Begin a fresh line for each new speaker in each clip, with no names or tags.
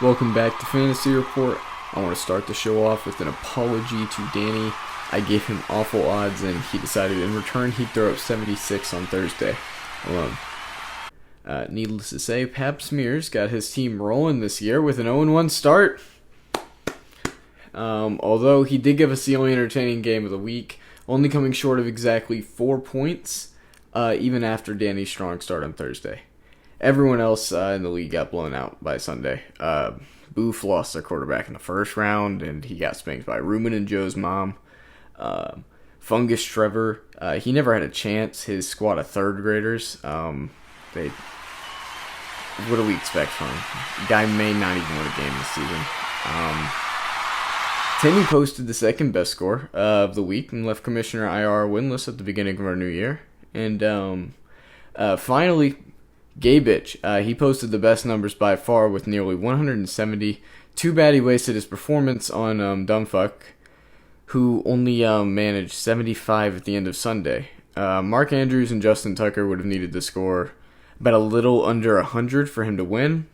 Welcome back to Fantasy Report. I want to start the show off with an apology to Danny. I gave him awful odds and he decided in return he'd throw up 76 on Thursday alone. Needless to say, Pap Smears got his team rolling this year with an 0-1 start. Although he did give us the only entertaining game of the week, only coming short of exactly 4 points, even after Danny's strong start on Thursday. Everyone else in the league got blown out by Sunday. Boof lost their quarterback in the first round, and he got spanked by Ruben and Joe's mom. Fungus Trevor, he never had a chance. His squad of third graders, what do we expect from him? The guy may not even win a game this season. Timmy posted the second best score of the week and left Commissioner IR winless at the beginning of our new year. And finally, Gaybitch, he posted the best numbers by far with nearly 170. Too bad he wasted his performance on Dumbfuck, who only managed 75 at the end of Sunday. Mark Andrews and Justin Tucker would have needed to score about a little under 100 for him to win.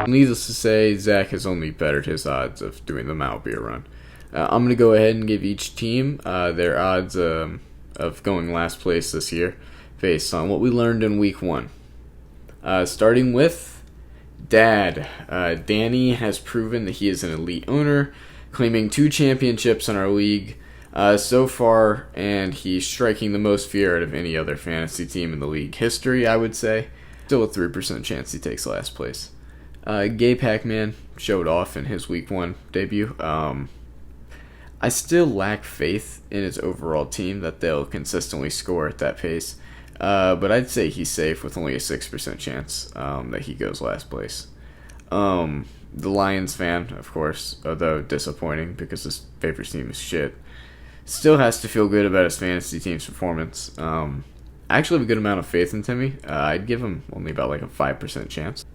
Needless to say, Zach has only bettered his odds of doing the Mount Beer run. I'm going to go ahead and give each team their odds of going last place this year based on what we learned in week 1. Starting with Dad. Danny has proven that he is an elite owner, claiming 2 championships in our league so far, and he's striking the most fear out of any other fantasy team in the league history, I would say. Still a 3% chance he takes last place. Gay Pac-Man showed off in his week 1 debut. I still lack faith in his overall team that they'll consistently score at that pace. But I'd say he's safe with only a 6% chance that he goes last place. The Lions fan, of course, although disappointing because his favorite team is shit, still has to feel good about his fantasy team's performance. I actually have a good amount of faith in Timmy. I'd give him only about like a 5% chance.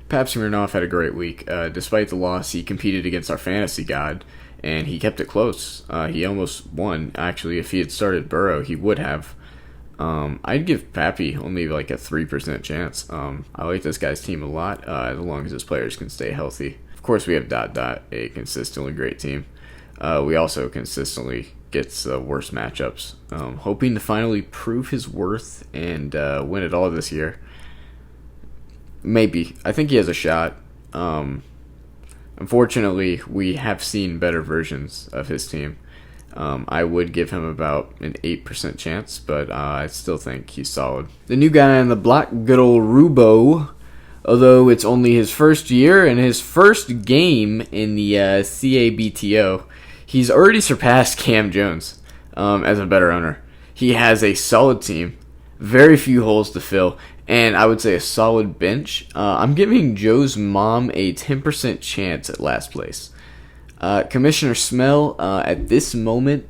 Pap Smirnoff had a great week. Despite the loss, he competed against our fantasy god, and he kept it close. He almost won. Actually, if he had started Burrow, he would have. I'd give Pappy only like a 3% chance. I like this guy's team a lot, as long as his players can stay healthy. Of course, we have ... a consistently great team. We also consistently gets worse matchups. Hoping to finally prove his worth and win it all this year. Maybe. I think he has a shot. Unfortunately, we have seen better versions of his team. I would give him about an 8% chance, but I still think he's solid. The new guy on the block, good old Rubo, although it's only his first year and his first game in the CABTO, he's already surpassed Cam Jones as a better owner. He has a solid team, very few holes to fill, and I would say a solid bench. I'm giving Joe's mom a 10% chance at last place. Commissioner Smell, at this moment,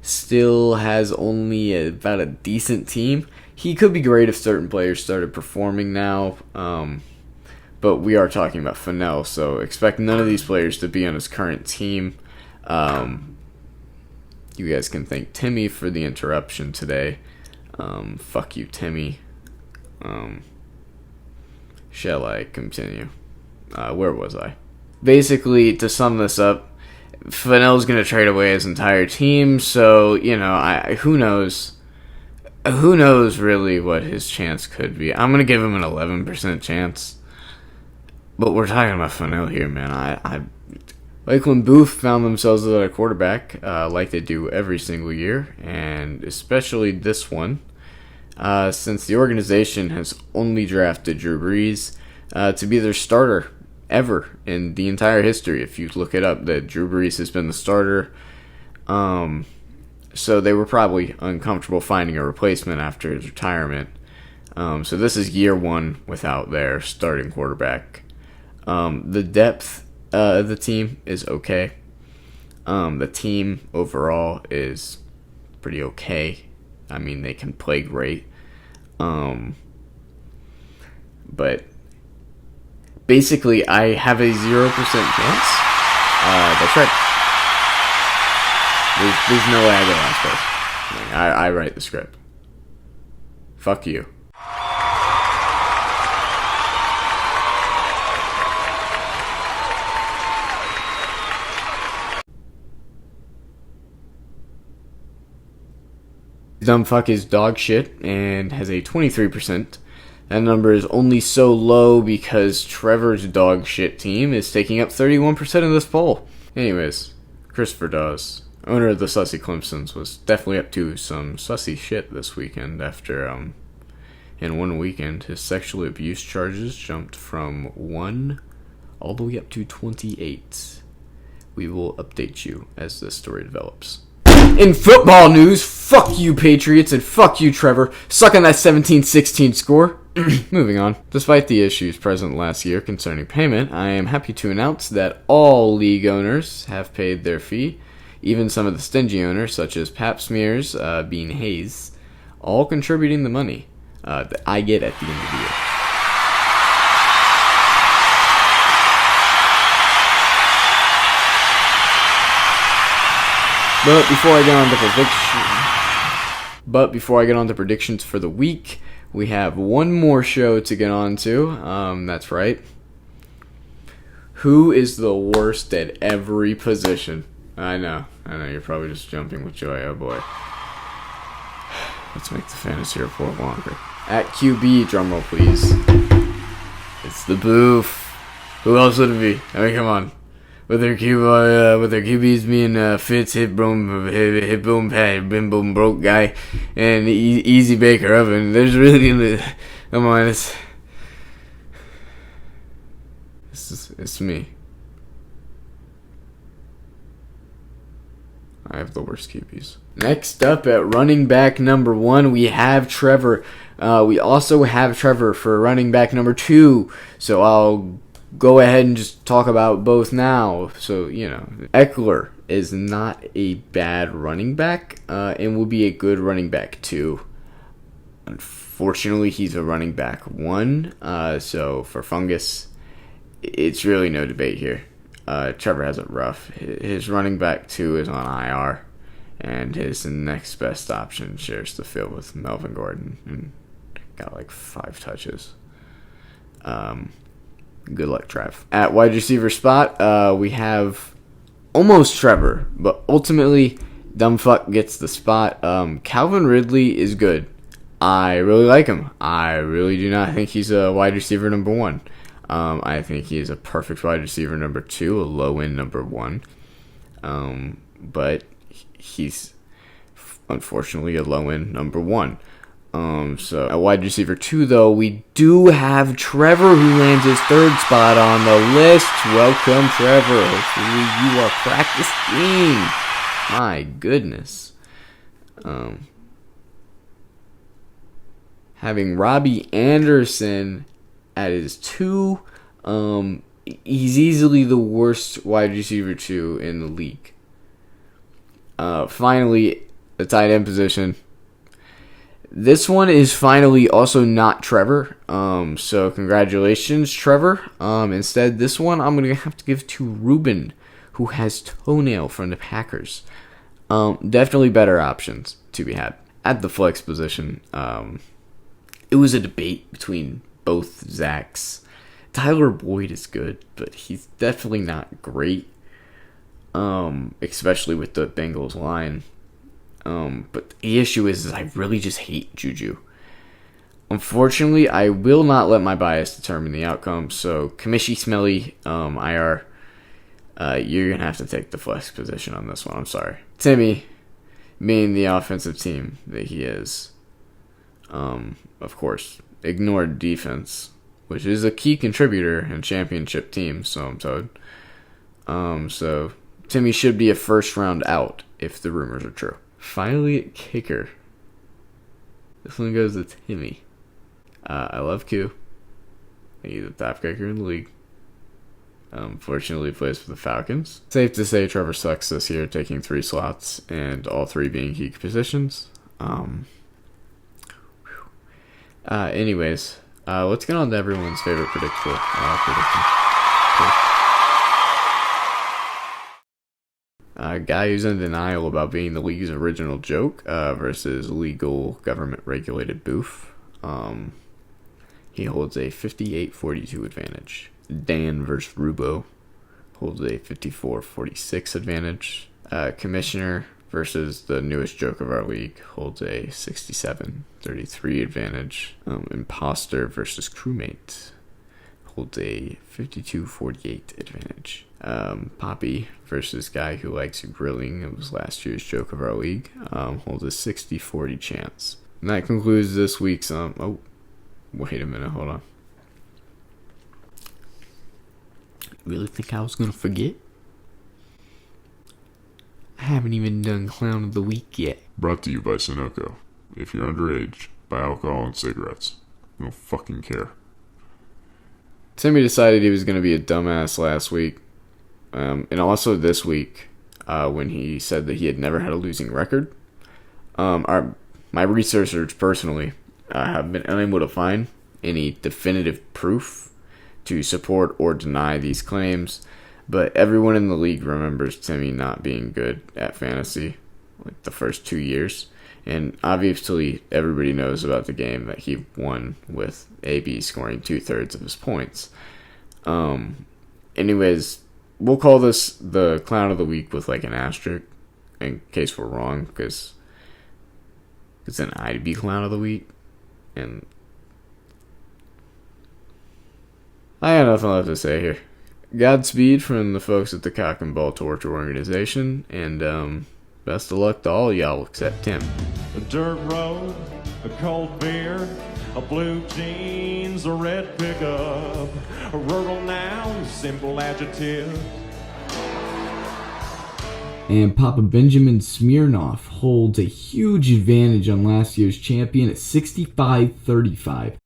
still has only about a decent team. He could be great if certain players started performing now, but we are talking about Fennell, so expect none of these players to be on his current team. You guys can thank Timmy for the interruption today. Fuck you, Timmy. Shall I continue? Where was I? Basically, to sum this up, Fennell's going to trade away his entire team, so, who knows? Who knows really what his chance could be? I'm going to give him an 11% chance. But we're talking about Fennell here, man. I Lakeland Booth found themselves at a quarterback, like they do every single year, and especially this one. Since the organization has only drafted Drew Brees to be their starter ever in the entire history. If you look it up, that Drew Brees has been the starter. So they were probably uncomfortable finding a replacement after his retirement. So this is year 1 without their starting quarterback. The depth of the team is okay. The team overall is pretty okay. I mean, they can play great. But basically, I have a 0% chance. That's right. There's no way I go last place. I write the script. Fuck you. Dumb fuck is dog shit and has a 23%. That number is only so low because Trevor's dog shit team is taking up 31% of this poll. Anyways, Christopher Dawes, owner of the Sussy Clemsons, was definitely up to some sussy shit this weekend after, in one weekend, his sexual abuse charges jumped from 1 all the way up to 28. We will update you as this story develops. In football news, fuck you Patriots and fuck you Trevor. Suck on that 17-16 score. Moving on. Despite the issues present last year concerning payment, I am happy to announce that all league owners have paid their fee. Even some of the stingy owners, such as Pap Smears, Bean Hayes, all contributing the money that I get at the end of the year. But before I get on to predictions for the week, we have one more show to get on to. That's right. Who is the worst at every position? I know, you're probably just jumping with joy, oh boy. Let's make the fantasy report longer. At QB, drumroll please. It's the Boof. Who else would it be? I mean, come on. With their QBs being Fitz, hit boom, pad, bim boom, broke guy, and Easy Baker Oven. There's really, come on, it's me. I have the worst QBs. Next up at running back number 1, we have Trevor. We also have Trevor for running back number 2. So I'll go ahead and just talk about both now. So, Eckler is not a bad running back and will be a good running back 2. Unfortunately, he's a running back 1. So for Fungus, it's really no debate here. Trevor has it rough. His running back 2 is on IR, and his next best option shares the field with Melvin Gordon and got like 5 touches. Good luck, Trev. At wide receiver spot, we have almost Trevor, but ultimately, Dumbfuck gets the spot. Calvin Ridley is good. I really like him. I really do not think he's a wide receiver number 1. I think he is a perfect wide receiver number 2, a low-end number 1. But he's unfortunately a low-end number 1. So at wide receiver 2, though, we do have Trevor, who lands his 3rd spot on the list. Welcome, Trevor. Hopefully you are practicing. My goodness. Having Robbie Anderson at his 2, he's easily the worst wide receiver 2 in the league. Finally, the tight end position. This one is finally also not Trevor. So congratulations, Trevor. Instead, this one I'm going to have to give to Ruben, who has Toenail from the Packers. Definitely better options to be had. At the flex position, it was a debate between both Zachs. Tyler Boyd is good, but he's definitely not great. Especially with the Bengals line. But the issue is I really just hate Juju. Unfortunately, I will not let my bias determine the outcome. So, Kamishi Smelly, IR, you're going to have to take the flex position on this one. I'm sorry. Timmy, being the offensive team that he is, of course, ignored defense, which is a key contributor in championship teams, so I'm told. So, Timmy should be a first round out if the rumors are true. Finally, at kicker. This one goes to Timmy. I love Q. He's the top kicker in the league. Fortunately, he plays for the Falcons. Safe to say Trevor sucks this year, taking 3 slots, and all 3 being key positions. Anyways, Let's get on to everyone's favorite prediction. A guy who's in denial about being the league's original joke versus legal government-regulated boof. He holds a 58-42 advantage. Dan versus Rubo holds a 54-46 advantage. Commissioner versus the newest joke of our league holds a 67-33 advantage. Imposter versus crewmate holds a 52-48 advantage. Poppy versus guy who likes grilling, it was last year's joke of our league, holds a 60-40 chance. And that concludes this week's oh, wait a minute, hold on. Really think I was gonna forget? I haven't even done Clown of the Week yet.
Brought to you by Sunoco. If you're underage, buy alcohol and cigarettes. We don't fucking care.
Timmy decided he was gonna be a dumbass last week. And also this week, when he said that he had never had a losing record. My researchers personally have been unable to find any definitive proof to support or deny these claims, but everyone in the league remembers Timmy not being good at fantasy like the first 2 years, and obviously everybody knows about the game that he won with AB scoring 2/3 of his points. Anyways, we'll call this the Clown of the Week with like an asterisk in case we're wrong, because then I'd be Clown of the Week, and I got nothing left to say here. Godspeed from the folks at the Cock and Ball Torture Organization, and best of luck to all y'all except Tim.
A dirt road, a cold beer, a blue jeans, a red pickup, a rural noun, simple adjective.
And Papa Benjamin Smirnoff holds a huge advantage on last year's champion at 65-35.